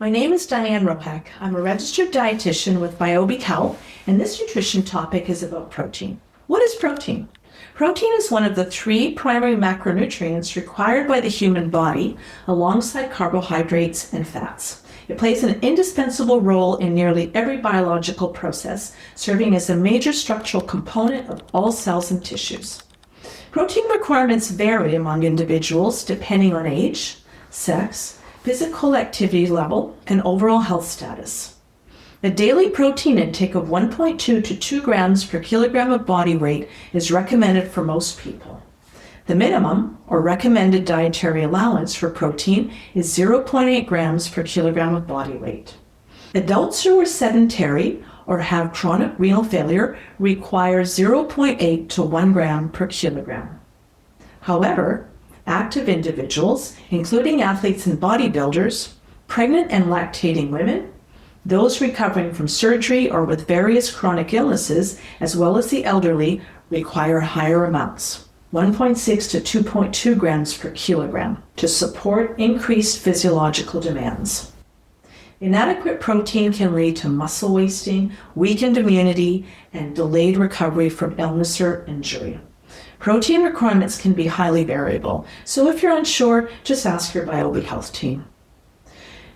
My name is Diane Rohac. I'm a registered dietitian with Biobi Health, and this nutrition topic is about protein. What is protein? Protein is one of the 3 primary macronutrients required by the human body alongside carbohydrates and fats. It plays an indispensable role in nearly every biological process, serving as a major structural component of all cells and tissues. Protein requirements vary among individuals depending on age, sex, physical activity level, and overall health status. A daily protein intake of 1.2 to 2 grams per kilogram of body weight is recommended for most people. The minimum or recommended dietary allowance for protein is 0.8 grams per kilogram of body weight. Adults who are sedentary or have chronic renal failure require 0.8 to 1 gram per kilogram. However, active individuals, including athletes and bodybuilders, pregnant and lactating women, those recovering from surgery or with various chronic illnesses, as well as the elderly, require higher amounts, 1.6 to 2.2 grams per kilogram, to support increased physiological demands. Inadequate protein can lead to muscle wasting, weakened immunity, and delayed recovery from illness or injury. Protein requirements can be highly variable, so if you're unsure, just ask your Biobi Health team.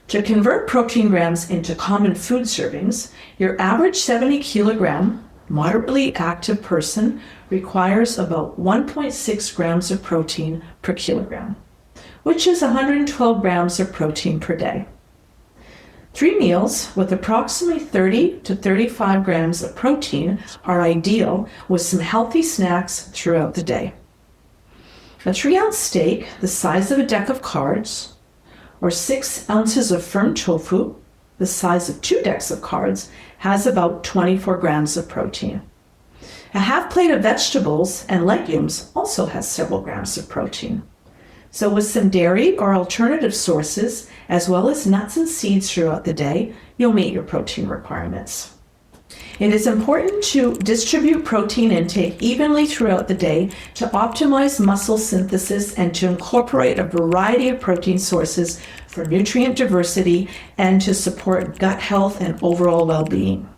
To convert protein grams into common food servings, your average 70 kilogram moderately active person requires about 1.6 grams of protein per kilogram, which is 112 grams of protein per day. 3 meals with approximately 30 to 35 grams of protein are ideal, with some healthy snacks throughout the day. A 3-ounce steak, the size of a deck of cards, or 6 ounces of firm tofu, the size of 2 decks of cards, has about 24 grams of protein. A half plate of vegetables and legumes also has several grams of protein. So with some dairy or alternative sources, as well as nuts and seeds throughout the day, you'll meet your protein requirements. It is important to distribute protein intake evenly throughout the day to optimize muscle synthesis and to incorporate a variety of protein sources for nutrient diversity and to support gut health and overall well-being.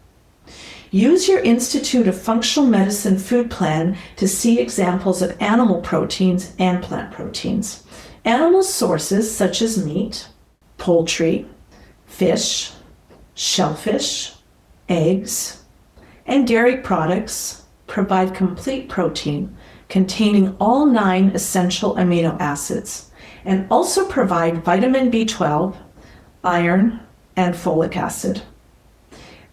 Use your Institute of Functional Medicine food plan to see examples of animal proteins and plant proteins. Animal sources such as meat, poultry, fish, shellfish, eggs, and dairy products provide complete protein containing all 9 essential amino acids and also provide vitamin B12, iron, and folic acid.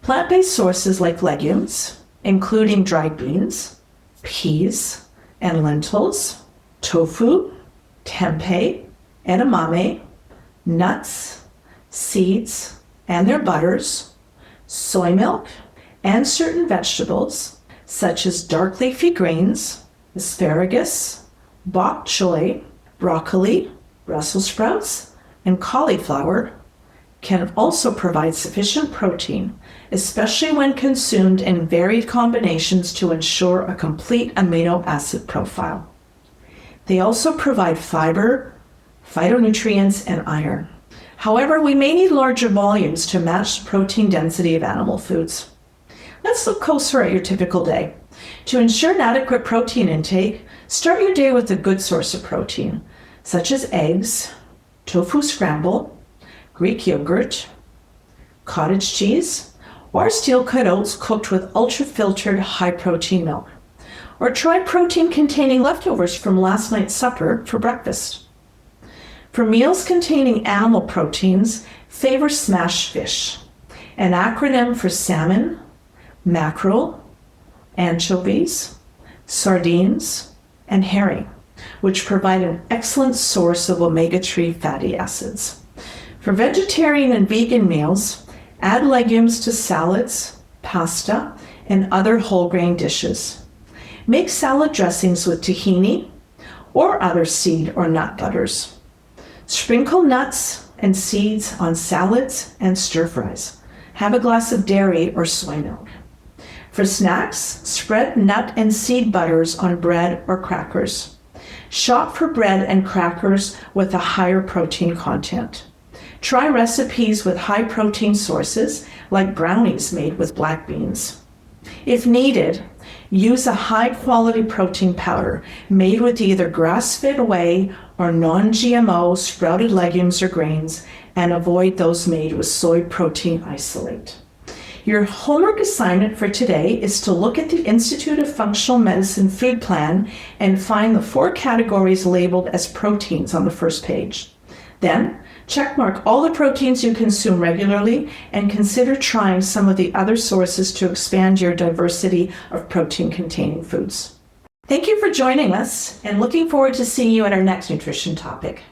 Plant-based sources like legumes, including dried beans, peas, and lentils, tofu, tempeh, edamame, nuts, seeds, and their butters, soy milk, and certain vegetables, such as dark leafy greens, asparagus, bok choy, broccoli, Brussels sprouts, and cauliflower, can also provide sufficient protein, especially when consumed in varied combinations to ensure a complete amino acid profile. They also provide fiber, phytonutrients, and iron. However, we may need larger volumes to match the protein density of animal foods. Let's look closer at your typical day. To ensure an adequate protein intake, start your day with a good source of protein, such as eggs, tofu scramble, Greek yogurt, cottage cheese, or steel-cut oats cooked with ultra-filtered high-protein milk. Or try protein-containing leftovers from last night's supper for breakfast. For meals containing animal proteins, favor smashed fish, an acronym for salmon, mackerel, anchovies, sardines, and herring, which provide an excellent source of omega-3 fatty acids. For vegetarian and vegan meals, add legumes to salads, pasta, and other whole grain dishes. Make salad dressings with tahini or other seed or nut butters. Sprinkle nuts and seeds on salads and stir fries. Have a glass of dairy or soy milk. For snacks, spread nut and seed butters on bread or crackers. Shop for bread and crackers with a higher protein content. Try recipes with high protein sources like brownies made with black beans. If needed, use a high-quality protein powder made with either grass-fed whey or non-GMO sprouted legumes or grains, and avoid those made with soy protein isolate. Your homework assignment for today is to look at the Institute of Functional Medicine food plan and find the 4 categories labeled as proteins on the first page. Then, checkmark all the proteins you consume regularly and consider trying some of the other sources to expand your diversity of protein-containing foods. Thank you for joining us and looking forward to seeing you at our next nutrition topic.